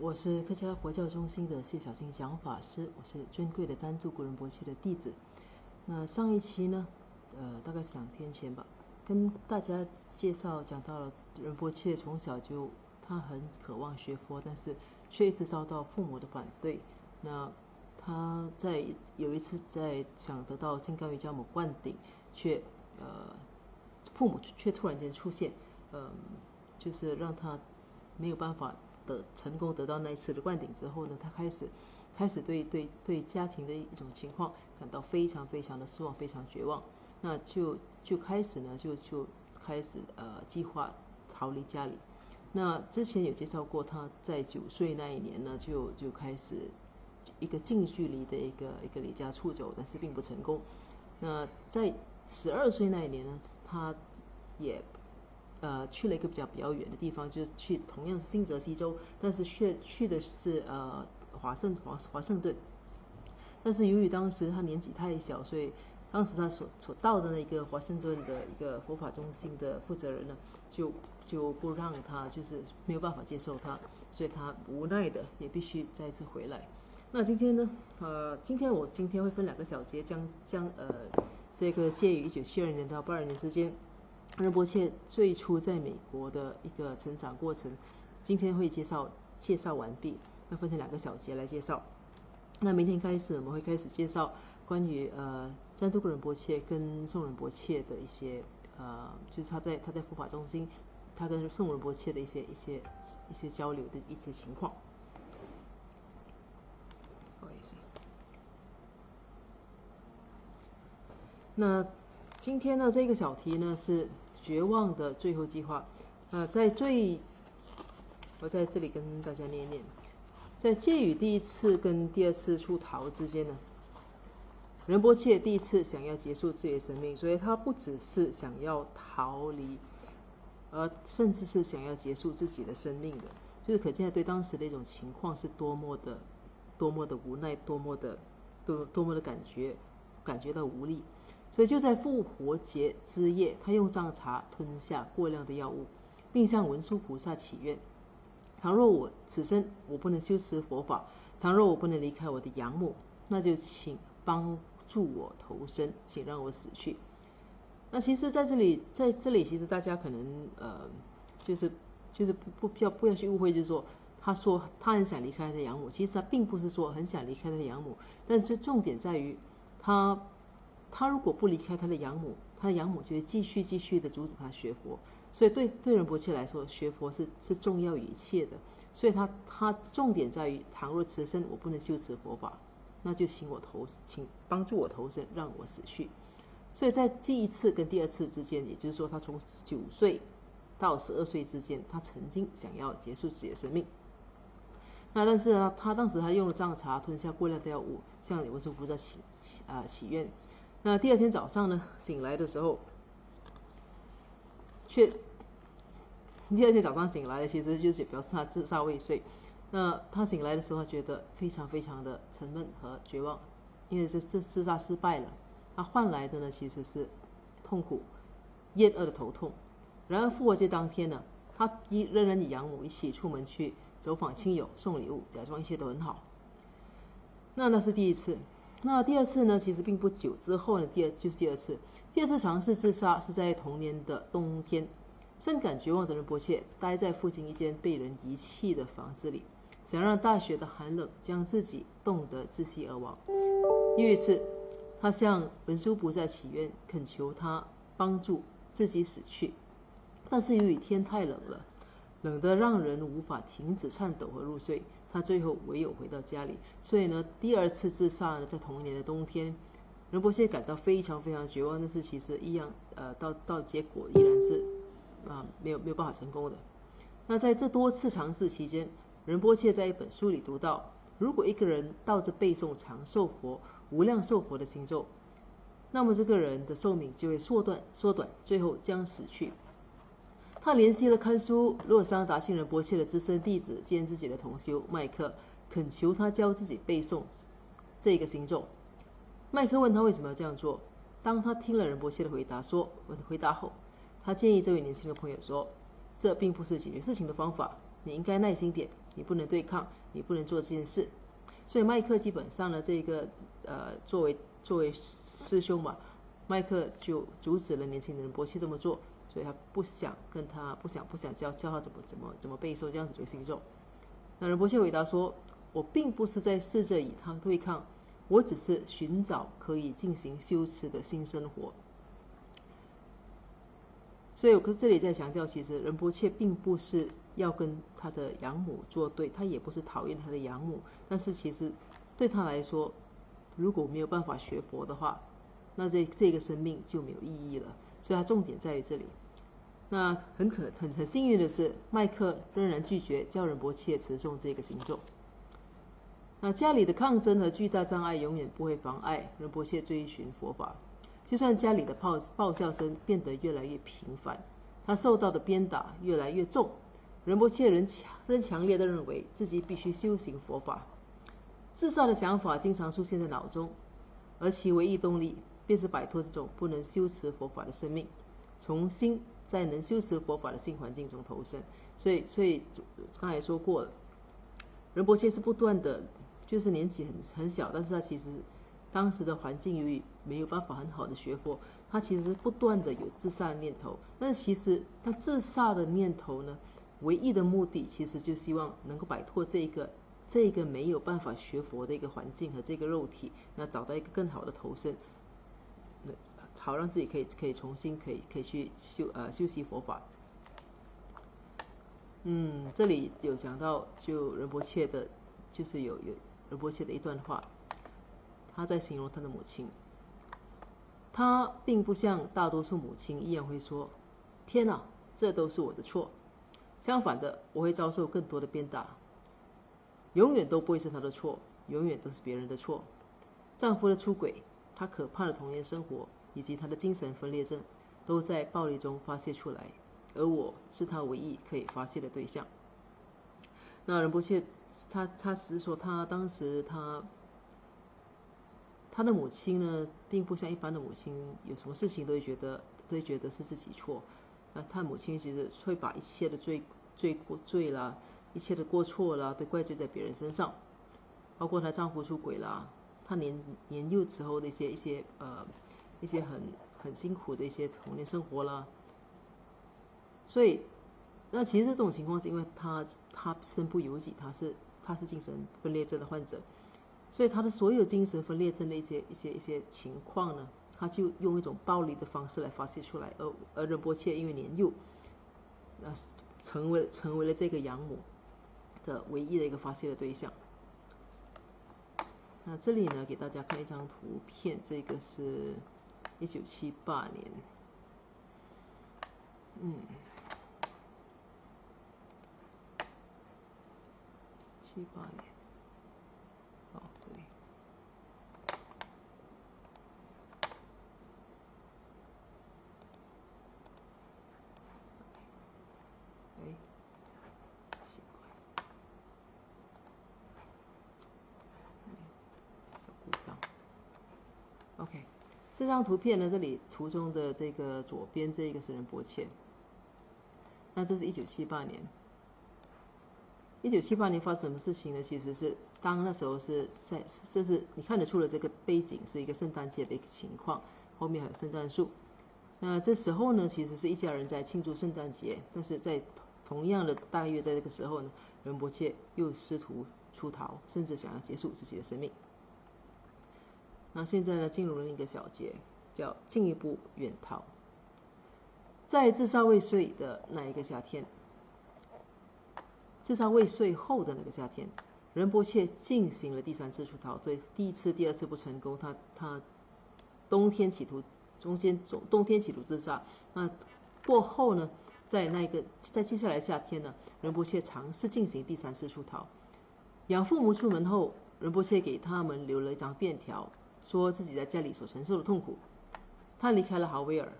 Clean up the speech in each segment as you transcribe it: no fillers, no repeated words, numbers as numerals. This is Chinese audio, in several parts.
我是客家佛教中心的谢小青讲法师，我是尊贵的占度古仁波切的弟子。那上一期呢，大概是2天前吧，跟大家介绍讲到了仁波切从小就他很渴望学佛，但是却一直遭到父母的反对。那他在有一次在想得到金刚瑜伽母灌顶，父母却突然间出现，就是让他没有办法成功得到那一次的灌顶之后呢，他开始对家庭的一种情况感到非常非常的失望，非常绝望。那就开始呢就开始计划逃离家里。那之前有介绍过，他在9岁那一年呢就开始一个近距离的一个离家出走，但是并不成功。那在12岁那一年呢，他也去了一个比较远的地方，就是去同样是新泽西州，但是却去的是华盛顿。但是由于当时他年纪太小，所以当时他所到的那个华盛顿的一个佛法中心的负责人呢，就不让他，就是没有办法接受他，所以他无奈的也必须再次回来。那今天呢，今天会分2个小节，将这个介于1972年到82年之间，仁波切最初在美国的一个成长过程，今天会介绍完毕，要分成2个小节来介绍。那明天开始我们会开始介绍关于占都古仁波切跟宋仁波切的一些就是他在佛法中心，他跟宋仁波切的一些交流的一些情况。不好意思。那今天呢，这个小题呢是绝望的最后计划。我在这里跟大家念一念，在介于第一次跟第2次出逃之间呢，仁波切第一次想要结束自己的生命，所以他不只是想要逃离，甚至是想要结束自己的生命的，就是可见对当时的一种情况是多么的无奈，多么的感觉到无力。所以就在复活节之夜，他用藏茶吞下过量的药物，并向文殊菩萨祈愿：倘若此生我不能修持佛法，倘若我不能离开我的养母，那就请帮助我投生，请让我死去。那其实在这里其实大家可能就是不要去误会，就是说他说他很想离开他的养母，其实他并不是说很想离开他的养母，但是重点在于他如果不离开他的养母，他的养母就会继续的阻止他学佛。所以对仁波切来说，学佛是重要于一切的。所以他重点在于，倘若此生我不能修持佛法，那就请帮助我投生，让我死去。所以在第1次跟第2次之间，也就是说他从9岁到12岁之间，他曾经想要结束自己的生命。那但是呢，他当时用了藏茶吞下过量的药物，向文殊菩萨祈愿。那第2天早上呢，醒来的时候，第2天早上醒来了，其实就是表示他自杀未遂。那他醒来的时候，他觉得非常非常的沉闷和绝望，因为这自杀失败了。他换来的呢，其实是痛苦、厌恶的头痛。然而复活节当天呢，他仍然与养母一起出门去走访亲友，送礼物，假装一切都很好。那是第1次。那第2次呢，其实并不久之后呢，就是第2次。第2次尝试自杀是在同年的冬天，深感绝望的仁波切待在附近一间被人遗弃的房子里，想让大雪的寒冷将自己冻得窒息而亡。又一次，他向文殊菩萨祈愿，恳求他帮助自己死去。但是由于天太冷了，冷得让人无法停止颤抖和入睡，他最后唯有回到家里。所以呢，第2次自杀呢，在同一年的冬天，仁波切感到非常非常绝望，但是其实一样，到结果依然是没有办法成功的。那在这多次尝试期间，仁波切在一本书里读到，如果一个人倒着背诵长寿佛、无量寿佛的经咒，那么这个人的寿命就会缩短，最后将死去。他联系了堪苏洛桑达信仁波切的资深弟子兼自己的同修麦克，恳求他教自己背诵这个经咒。麦克问他为什么要这样做。当他听了仁波切的回答后，他建议这位年轻的朋友说：“这并不是解决事情的方法，你应该耐心点，你不能对抗，你不能做这件事。所以麦克基本上呢，这个作为师兄嘛，麦克就阻止了年轻人仁波切这么做，所以他不想教他怎么背诵这样子的行咒。那仁波切回答说：“我并不是在试着与他对抗，我只是寻找可以进行修持的新生活。”所以我这里在强调，其实仁波切并不是要跟他的养母作对，他也不是讨厌他的养母，但是其实对他来说，如果没有办法学佛的话，那这个生命就没有意义了。所以他重点在于这里。那很幸运的是，麦克仍然拒绝叫仁波切持诵这个行咒。那家里的抗争和巨大障碍永远不会妨碍仁波切追寻佛法。就算家里的爆笑声变得越来越频繁，他受到的鞭打越来越重，仁波切仍强烈地认为自己必须修行佛法。自杀的想法经常出现在脑中，而其唯一动力便是摆脱这种不能修持佛法的生命，重新在能修持佛法的新环境中投身。所以刚才说过了，仁波切是不断的，就是年纪很小，但是他其实当时的环境由于没有办法很好的学佛，他其实不断的有自杀的念头。但是其实他自杀的念头呢，唯一的目的其实就希望能够摆脱这个没有办法学佛的一个环境和这个肉体，那找到一个更好的投身，好让自己可以重新可以去修习佛法。这里有讲到就仁波切的，就是有仁波切的一段话。他在形容他的母亲，他并不像大多数母亲一样会说：“天哪，这都是我的错。”相反的，我会遭受更多的鞭打。永远都不会是他的错，永远都是别人的错。丈夫的出轨，他可怕的童年生活，以及他的精神分裂症，都在暴力中发泄出来，而我是他唯一可以发泄的对象。那仁波切他只是说，他当时他的母亲呢，并不像一般的母亲，有什么事情都会觉得是自己错。那他母亲其实会把一切的罪啦，一切的过错啦，都怪罪在别人身上，包括她丈夫出轨啦，她年幼时候的一些很辛苦的一些童年生活啦。所以，那其实这种情况是因为她身不由己，她是精神分裂症的患者。所以他的所有精神分裂症的一些情况呢，他就用一种暴力的方式来发泄出来，而仁波切因为年幼，成为了这个养母的唯一的一个发泄的对象。那这里呢，给大家看一张图片，这个是1978年，78年。OK， 这张图片呢，这里图中的这个左边这个是仁波切。那这是1978年。1978年发生什么事情呢？其实是那时候这是你看得出了这个背景是一个圣诞节的一个情况，后面还有圣诞树。那这时候呢，其实是一家人在庆祝圣诞节，但是在同样的大约在这个时候呢，仁波切又试图出逃，甚至想要结束自己的生命。那现在呢，进入了另一个小节，叫进一步远逃。在自杀未遂的那一个夏天，自杀未遂后的那个夏天，仁波切进行了第3次出逃，所以第1次、第2次不成功，他冬天企图自杀。那过后呢，在接下来夏天呢，仁波切尝试进行第3次出逃。养父母出门后，仁波切给他们留了一张便条，说自己在家里所承受的痛苦。他离开了豪威尔，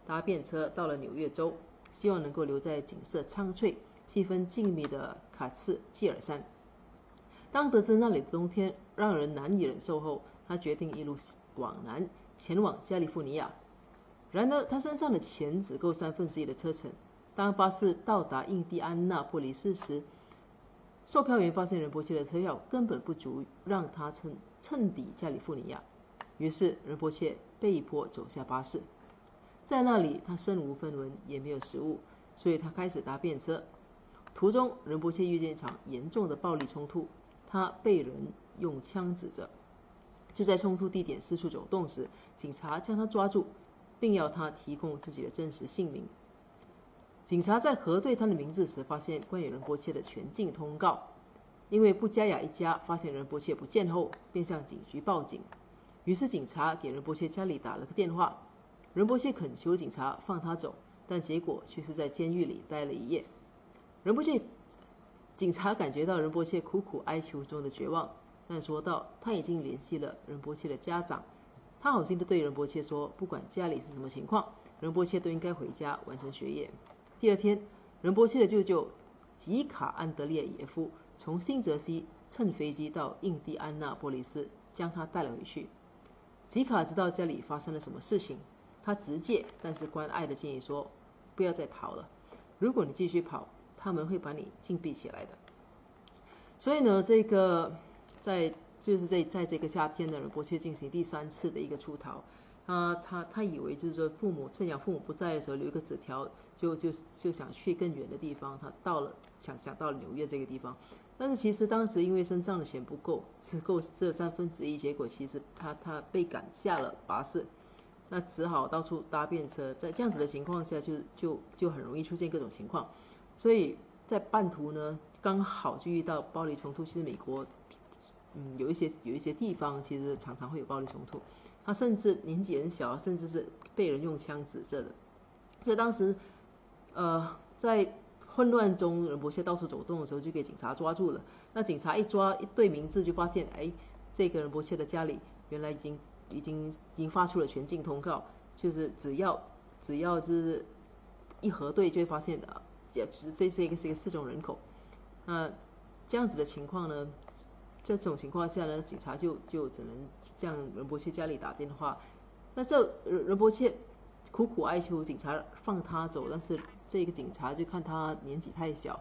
搭便车到了纽约州，希望能够留在景色苍翠、气氛静谧的卡茨基尔山。当得知那里的冬天让人难以忍受后，他决定一路往南，前往加利福尼亚。然而，他身上的钱只够1/3的车程。当巴士到达印第安纳波利斯时，售票员发现仁波切的车票根本不足让他乘抵加利福尼亚，于是仁波切被迫走下巴士。在那里他身无分文，也没有食物，所以他开始搭便车。途中仁波切遇见一场严重的暴力冲突，他被人用枪指着。就在冲突地点四处走动时，警察将他抓住，并要他提供自己的真实姓名。警察在核对他的名字时，发现关于仁波切的全境通告。因为布加雅一家发现仁波切不见后，便向警局报警。于是警察给仁波切家里打了个电话。仁波切恳求警察放他走，但结果却是在监狱里待了一夜。警察感觉到仁波切苦苦哀求中的绝望，但说道他已经联系了仁波切的家长。他好心地对仁波切说，不管家里是什么情况，仁波切都应该回家完成学业。第二天，仁波切的舅舅吉卡安德烈耶夫从新泽西乘飞机到印第安纳波利斯，将他带了回去。吉卡知道家里发生了什么事情，他直接但是关爱的建议说，不要再逃了，如果你继续跑，他们会把你禁闭起来的。所以呢，这个在这个夏天呢，仁波切进行第3次的一个出逃。他以为就是说趁养父母不在的时候留一个纸条，就想去更远的地方。他想到了纽约这个地方，但是其实当时因为身上的钱不够，只有1/3，结果其实他被赶下了巴士，那只好到处搭便车。在这样子的情况下，就很容易出现各种情况。所以在半途呢，刚好就遇到暴力冲突。其实美国有一些地方其实常常会有暴力冲突。他甚至年纪很小，甚至是被人用枪指着的。所以当时，在混乱中，仁波切到处走动的时候，就给警察抓住了。那警察一抓一对名字，就发现，这个仁波切的家里原来已经发出了全境通告，就是只要就是一核对，就会发现这是一个4种人口。那这样子的情况呢，这种情况下呢，警察就只能向仁波切家里打电话。那仁波切苦苦哀求警察放他走，但是这个警察就看他年纪太小，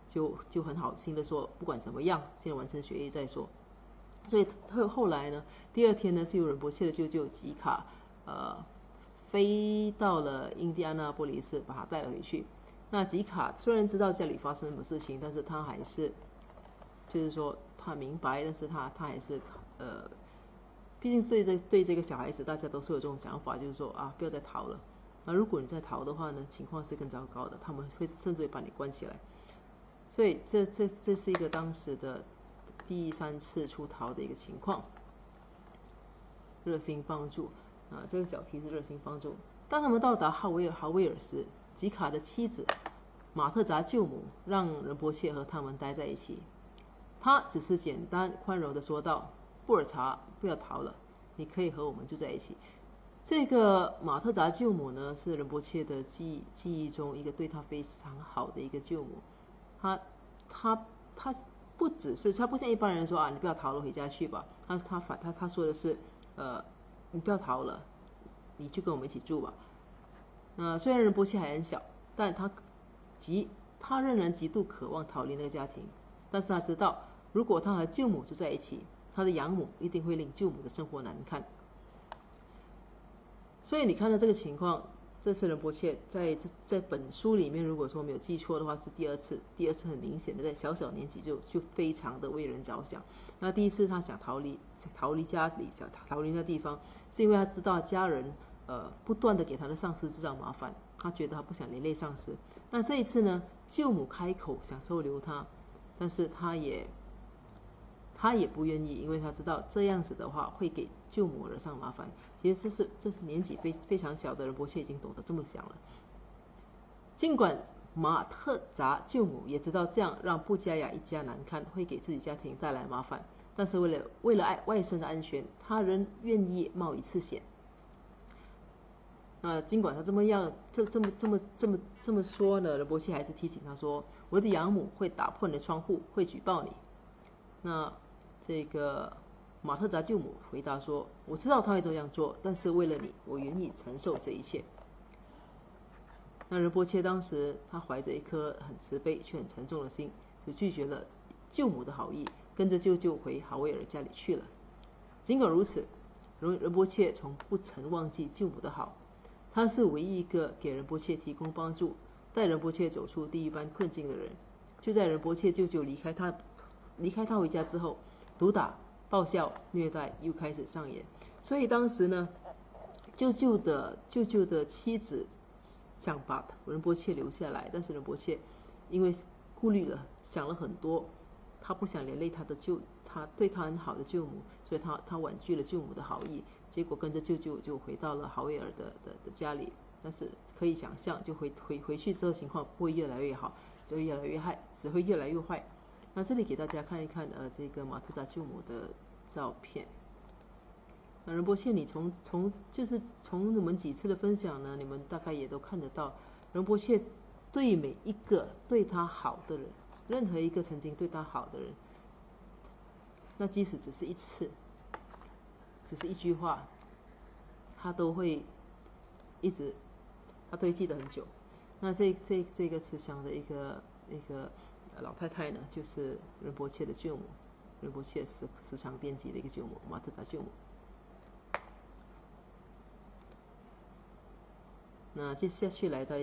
就很好心的说，不管怎么样，先完成学业再说。所以后来呢，第2天呢，是由仁波切的舅舅吉卡飞到了印第安纳波利斯，把他带了回去。那吉卡虽然知道家里发生什么事情，但是他还是就是说他明白，但是他还是毕竟对这个小孩子，大家都是有这种想法，就是说不要再逃了。那如果你再逃的话呢，情况是更糟糕的，他们会甚至会把你关起来。所以这是一个当时的第3次出逃的一个情况。热心帮助这个小题是热心帮助。当他们到达哈维尔时，吉卡的妻子马特扎舅母让仁波切和他们待在一起。他只是简单宽容地说道，布尔查，不要逃了，你可以和我们住在一起。这个马特扎舅母呢，是仁波切的记忆中一个对他非常好的一个舅母。他不只是他不像一般人说你不要逃了，回家去吧。他说的是你不要逃了，你就跟我们一起住吧。虽然仁波切还很小，但他仍然极度渴望逃离那个家庭。但是他知道，如果他和舅母住在一起，他的养母一定会令舅母的生活难看。所以你看到这个情况，这是仁波切在本书里面，如果说没有记错的话，是第二次很明显的，在小年纪就非常的为人着想。那第一次他想逃离家里，想逃离那地方，是因为他知道家人不断的给他的上司制造麻烦，他觉得他不想连累上司。那这一次呢，舅母开口想收留他，但是他也不愿意，因为他知道这样子的话会给舅母惹上麻烦。其实这是年纪非常小的仁波切已经懂得这么想了。尽管马特扎舅母也知道这样让布加雅一家难堪，会给自己家庭带来麻烦，但是为了外甥的安全，他仍愿意冒一次险。尽管他这么说呢，仁波切还是提醒他说，我的养母会打破你的窗户，会举报你。那这个马特扎舅母回答说，我知道他会这样做，但是为了你，我愿意承受这一切。那仁波切当时他怀着一颗很慈悲却很沉重的心，就拒绝了舅母的好意，跟着舅舅回哈维尔家里去了。尽管如此，仁波切从不曾忘记舅母的好，他是唯一一个给仁波切提供帮助、带仁波切走出地狱般困境的人。就在仁波切舅舅离开他回家之后，毒打、暴笑、虐待又开始上演。所以当时呢，舅舅的妻子想把仁波切留下来，但是仁波切因为顾虑了，想了很多，他不想连累他对他很好的舅母，所以他婉拒了舅母的好意，结果跟着舅舅就回到了哈维尔的家里。但是可以想象，就回去之后情况不会越来越好，只会越来越坏。那这里给大家看一看这个马特达舅母的照片。那仁波切，你从我们几次的分享呢，你们大概也都看得到，仁波切对每一个对他好的人，任何一个曾经对他好的人，那即使只是一次，只是一句话，他都会记得很久。那这个慈祥的一个老太太呢，就是仁波切的舅母，仁波切时常惦记的一个舅母，马特达舅母。那接下去来到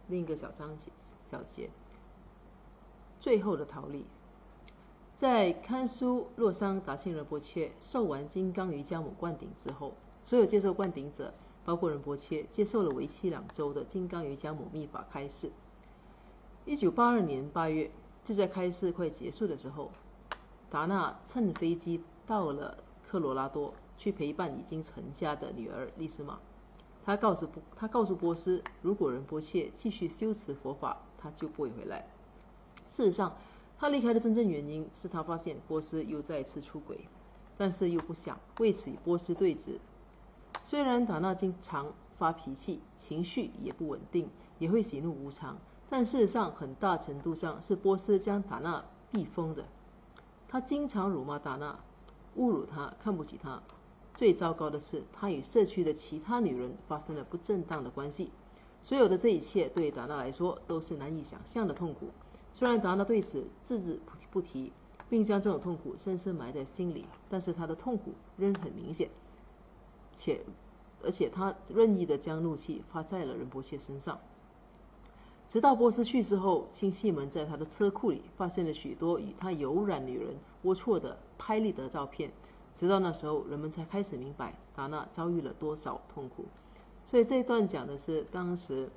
另一个小节，最后的逃离。在堪苏洛桑达庆仁波切受完金刚瑜伽母灌顶之后，所有接受灌顶者，包括仁波切，接受了为期2周的金刚瑜伽母密法开示。1982年8月，就在开示快结束的时候，达纳乘飞机到了科罗拉多，去陪伴已经成家的女儿丽斯玛。他告诉波斯，如果仁波切继续修持佛法，他就不会回来。事实上，他离开的真正原因是他发现波斯又再次出轨，但是又不想为此与波斯对峙。虽然达纳经常发脾气，情绪也不稳定，也会喜怒无常，但事实上很大程度上是波斯将达纳逼疯的。他经常辱骂达纳，侮辱他，看不起他。最糟糕的是，他与社区的其他女人发生了不正当的关系。所有的这一切对达纳来说都是难以想象的痛苦。虽然达纳对此只字不提，并将这种痛苦深深埋在心里，但是他的痛苦仍很明显，而且他任意地将怒气发在了仁波切身上。直到波斯去世后，亲戚们在他的车库里发现了许多与他有染女人龌龊的拍立得照片。直到那时候，人们才开始明白达纳遭遇了多少痛苦。所以这一段讲的是当时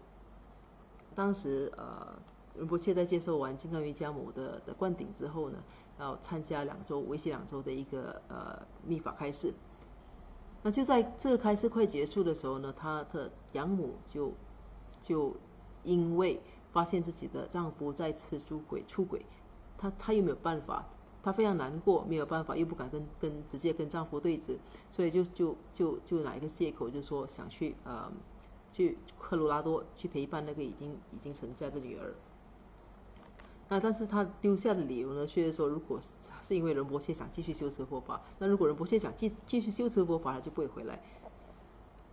仁波切在接受完金刚瑜伽母的灌顶之后呢，要参加为期2周的一个密法开示。那就在这个开示快结束的时候呢，她的养母就因为发现自己的丈夫再次出轨，她又没有办法。她非常难过，没有办法，又不敢直接跟丈夫对峙，所以就拿一个借口，就说想去科罗拉多去陪伴那个已经成家的女儿。那但是她丢下的理由呢，却是说，如果是因为仁波切想继续修持佛法，那如果仁波切想继续修持佛法，他就不会回来。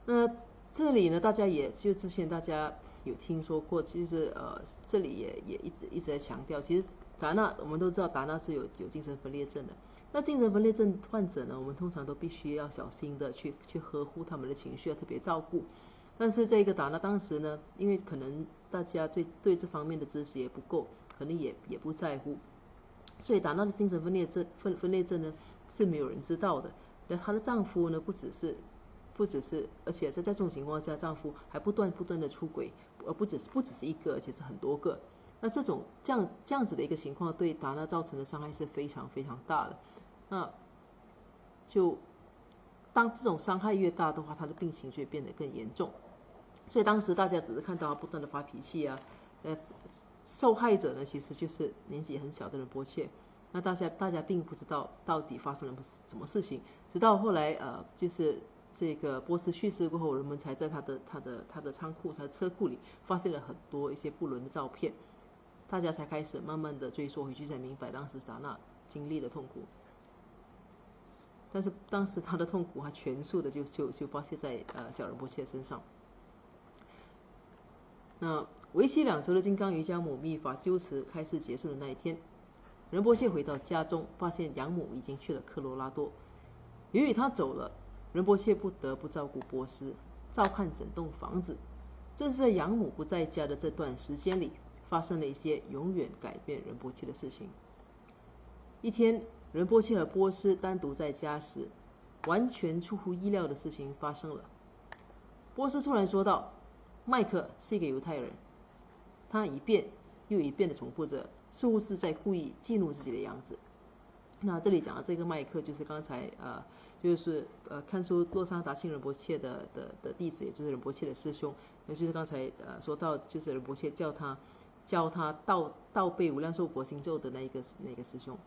那这里呢，大家也就之前大家有听说过，就是这里也一直在强调，其实。达纳，我们都知道达纳是有精神分裂症的。那精神分裂症患者呢，我们通常都必须要小心的去呵护他们的情绪，要特别照顾。但是这个达纳当时呢，因为可能大家对这方面的知识也不够，可能也不在乎，所以达纳的精神分裂症呢是没有人知道的。那她的丈夫呢，不只是，而且在这种情况下，丈夫还不断的出轨，不只是一个，而且是很多个。那这样子的一个情况，对达纳造成的伤害是非常非常大的。那就当这种伤害越大的话，他的病情就会变得更严重。所以当时大家只是看到他不断的发脾气啊，受害者呢其实就是年纪很小的仁波切。那大家并不知道到底发生了什么事情，直到后来就是这个波斯去世过后，人们才在他的仓库、他的车库里发现了很多一些不伦的照片。大家才开始慢慢的追溯回去，才明白当时达纳经历的痛苦。但是当时他的痛苦，他全数的就发泄在小仁波切身上。那为期2周的金刚瑜伽母密法修持开始结束的那一天，仁波切回到家中，发现养母已经去了科罗拉多。由于他走了，仁波切不得不照顾波斯，照看整栋房子。正是在养母不在家的这段时间里，发生了一些永远改变仁波切的事情。一天，仁波切和波斯单独在家时，完全出乎意料的事情发生了。波斯突然说道：“麦克是一个犹太人。”他一遍又一遍地重复着，似乎是在故意激怒自己的样子。那这里讲的这个麦克，就是刚才看出洛桑达钦仁波切的弟子，也就是仁波切的师兄，也就是刚才说到，就是仁波切教他倒背无量寿佛心咒的那个师兄。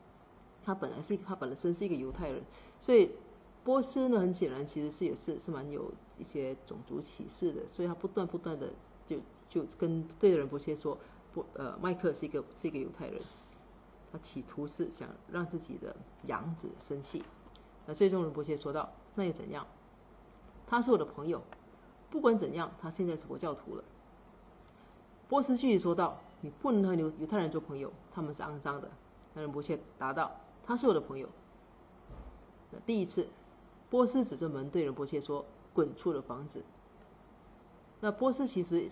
他本身是一个犹太人，所以波斯呢，很显然其实是蛮有一些种族歧视的，所以他不断的就跟对着仁波切说，麦克是一个犹太人。他企图是想让自己的养子生气。那最终仁波切说道：“那又怎样？他是我的朋友，不管怎样，他现在是佛教徒了。”波斯继续说道：“你不能和犹太人做朋友，他们是肮脏的。”那仁波切答道：“他是我的朋友。”那第一次，波斯指着门对仁波切说：“滚出了房子。”那波斯其实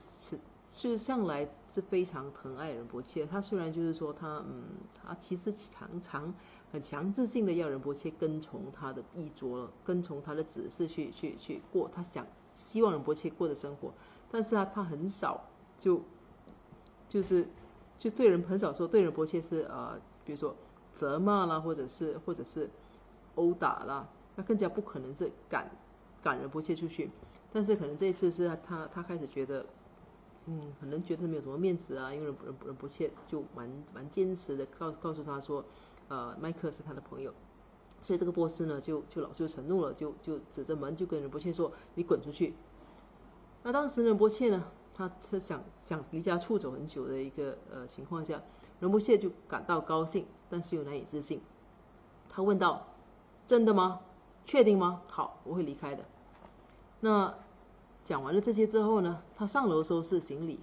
是向来是非常疼爱仁波切。他虽然就是说他其实常很强制性的要仁波切跟从他的衣着，跟从他的指示去过他希望仁波切过的生活，但是他很少就对人很少说对仁波切是比如说责骂啦，或者是殴打啦，那更加不可能是赶仁波切出去。但是可能这一次是他开始觉得。可能觉得没有什么面子啊，因为仁波切就蛮坚持的告诉他说，麦克是他的朋友，所以这个波斯呢就老是承怒了，就指着门就跟仁波切说：“你滚出去。”那当时仁波切呢，他是想离家出走很久的一个情况下，仁波切就感到高兴，但是又难以置信。他问道：“真的吗？确定吗？好，我会离开的。”那讲完了这些之后呢，他上楼收拾行李。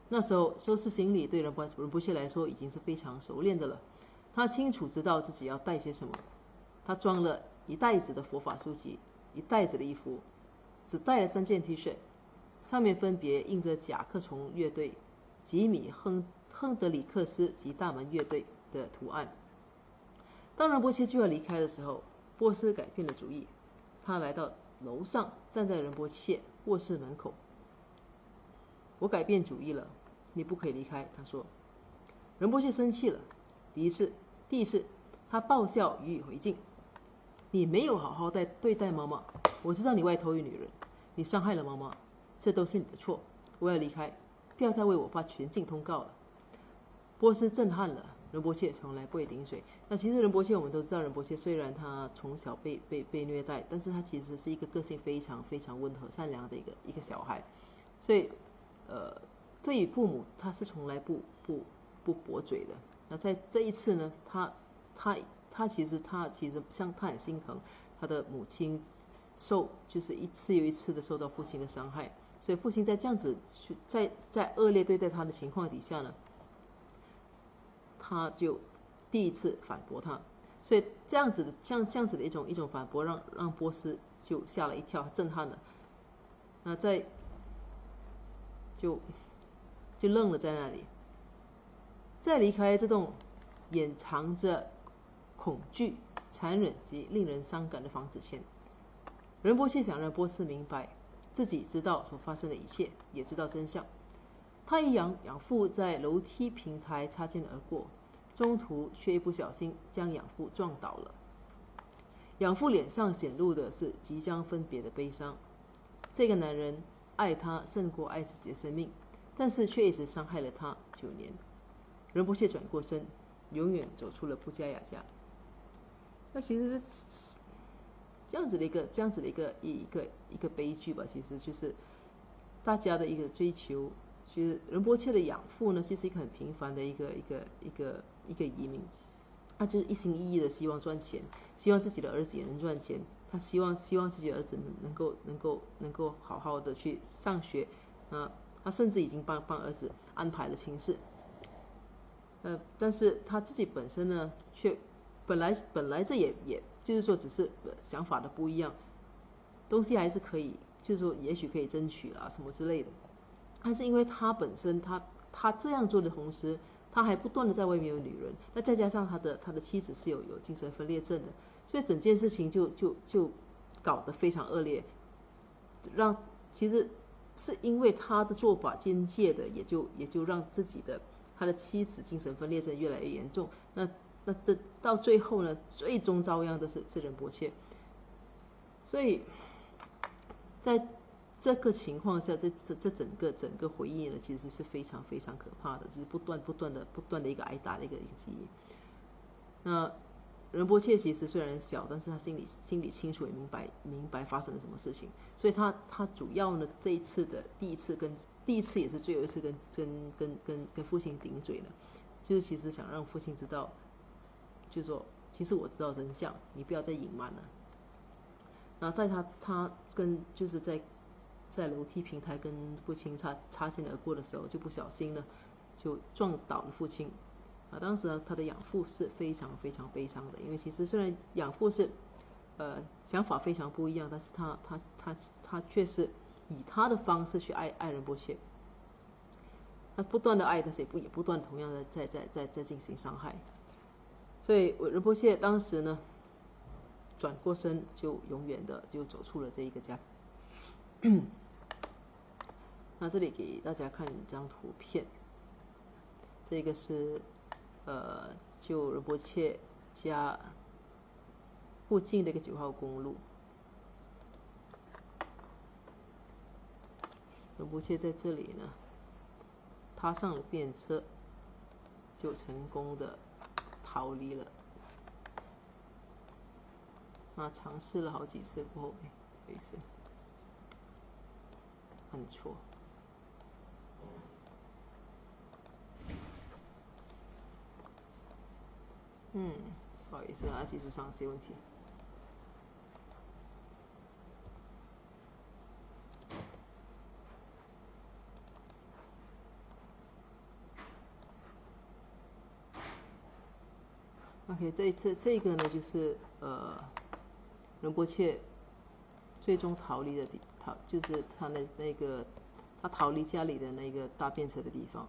那时候收拾行李对仁波切来说已经是非常熟练的了。他清楚知道自己要带些什么。他装了一袋子的佛法书籍，一袋子的衣服，只带了3件 T 恤，上面分别印着甲壳虫乐队、吉米亨德里克斯及大门乐队的图案。当仁波切就要离开的时候，波斯改变了主意。他来到楼上，站在仁波切卧室门口。“我改变主意了，你不可以离开。”他说。仁波切生气了。第一次，他爆笑予以回敬：“你没有好好对待妈妈，我知道你外头有女人，你伤害了妈妈，这都是你的错。我要离开，不要再为我发全境通告了。”波斯震撼了。仁波切从来不会顶水。那其实仁波切我们都知道，仁波切虽然他从小被虐待，但是他其实是一个个性非常非常温和善良的一个小孩。所以对于父母他是从来不驳嘴的。那在这一次呢，他其实像他很心疼他的母亲就是一次又一次的受到父亲的伤害，所以父亲在这样子在恶劣对待他的情况底下呢，他就第一次反驳他。所以这样子的一种反驳让波斯就吓了一跳，震撼了。那就愣了在那里。在离开这栋掩藏着恐惧、残忍及令人伤感的房子前，仁波切想让波斯明白自己知道所发生的一切，也知道真相。他与养父在楼梯平台擦肩而过，中途却一不小心将养父撞倒了。养父脸上显露的是即将分别的悲伤。这个男人爱他胜过爱自己的生命，但是却一直伤害了他9年。仁波切转过身，永远走出了布加雅家。那其实是这样子的一个悲剧吧。其实就是大家的一个追求。其实仁波切的养父呢，其实一个很平凡的一个移民，他就是一心一意的希望赚钱，希望自己的儿子也能赚钱。他希望自己的儿子能够好好的去上学。他甚至已经帮儿子安排了亲事。但是他自己本身呢，却本来这也就是说只是想法的不一样，东西还是可以，就是说也许可以争取啦什么之类的。但是因为他本身他这样做的同时，他还不断的在外面有女人，那再加上他的妻子是有精神分裂症的，所以整件事情就搞得非常恶劣，其实是因为他的做法间接的也就让他的妻子精神分裂症越来越严重。那这到最后呢，最终遭殃的是仁波切。所以在这个情况下，这整个回忆呢，其实是非常非常可怕的，就是不断的一个挨打的一个记忆。那仁波切其实虽然小，但是他心里清楚也明白发生了什么事情，所以他主要呢这一次的第一次也是最后一次跟父亲顶嘴呢，就是其实想让父亲知道，就是说其实我知道真相，你不要再隐瞒了。然后在他就是在楼梯平台跟父亲擦肩而过的时候，就不小心呢就撞倒了父亲。当时呢他的养父是非常非常悲伤的，因为其实虽然养父是想法非常不一样，但是他却是以他的方式去爱仁波切，他不断的爱，但是也不断同样的在进行伤害。所以仁波切当时呢转过身，就永远的就走出了这一个家。那这里给大家看一张图片，这个是就仁波切家附近的一个9号公路。仁波切在这里呢踏上了便车，就成功的逃离了。尝试了好几次过后，没事，按错。不好意思技术上这些问题。OK， 这个呢就是仁波切最终逃离的就是他逃离家里的那个搭便车的地方。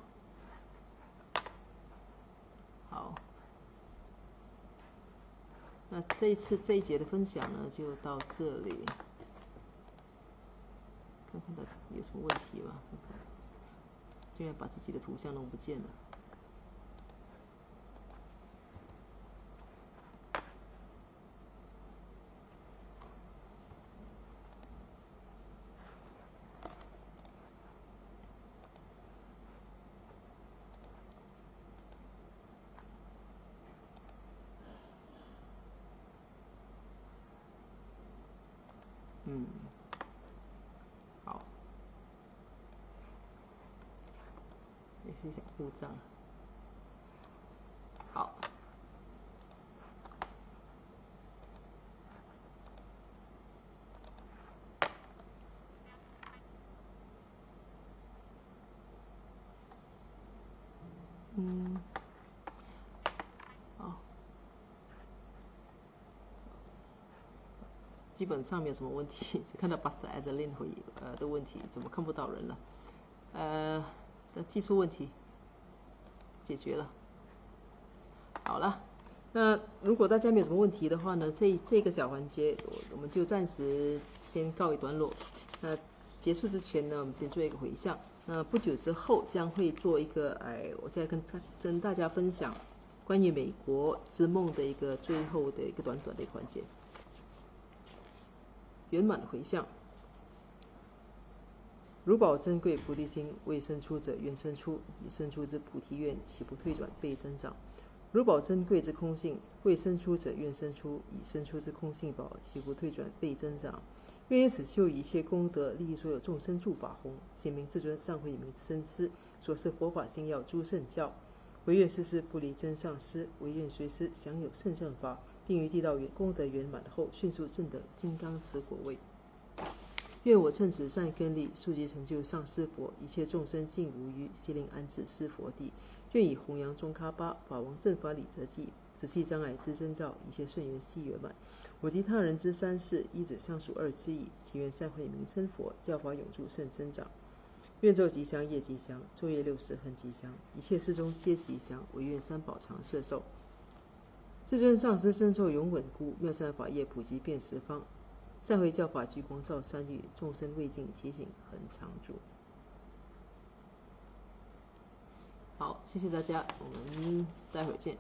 好，那这一节的分享呢就到这里，看看他有什么问题吧。竟然把自己的图像弄不见了。好，也是一小故障。好，好，基本上没有什么问题，只看到 Buster Adeline 的问题，怎么看不到人了？的技术问题解决了。好了，那如果大家没有什么问题的话呢，这个小环节我们就暂时先告一段落。那结束之前呢，我们先做一个回向。那不久之后将会做一个我再跟大家分享关于美国之梦的一个最后的一个短的一个环节。圆满回向。如宝珍贵菩提心，未生出者愿生出，已生出之菩提愿，岂不退转倍增长？如宝珍贵之空性，未生出者愿生出，已生出之空性宝，岂不退转倍增长？愿以此修一切功德，利益所有众生诸法弘。显明至尊上慧明深思，所示佛法心要诸圣教。唯愿世世不离真上师，唯愿随时享有圣正法，并于地道功德圆满后，迅速证得金刚持果位。愿我趁此善根力，速即成就上师佛，一切众生尽无余，悉令安置施佛地。愿以弘扬中喀巴法王正法理则记，直系障碍之征兆，一切顺缘悉圆满。我及他人之三世，一指相属二之意，祈愿善慧名称佛，教法永驻甚增长。愿昼吉祥，夜吉祥，昼夜60恒吉祥，一切事中皆吉祥，唯愿三宝常摄受。至尊上师身受永稳固，妙善法业普及遍十方，善慧教法聚光照三域，众生未尽其醒恒常住。好，谢谢大家，我们待会儿见。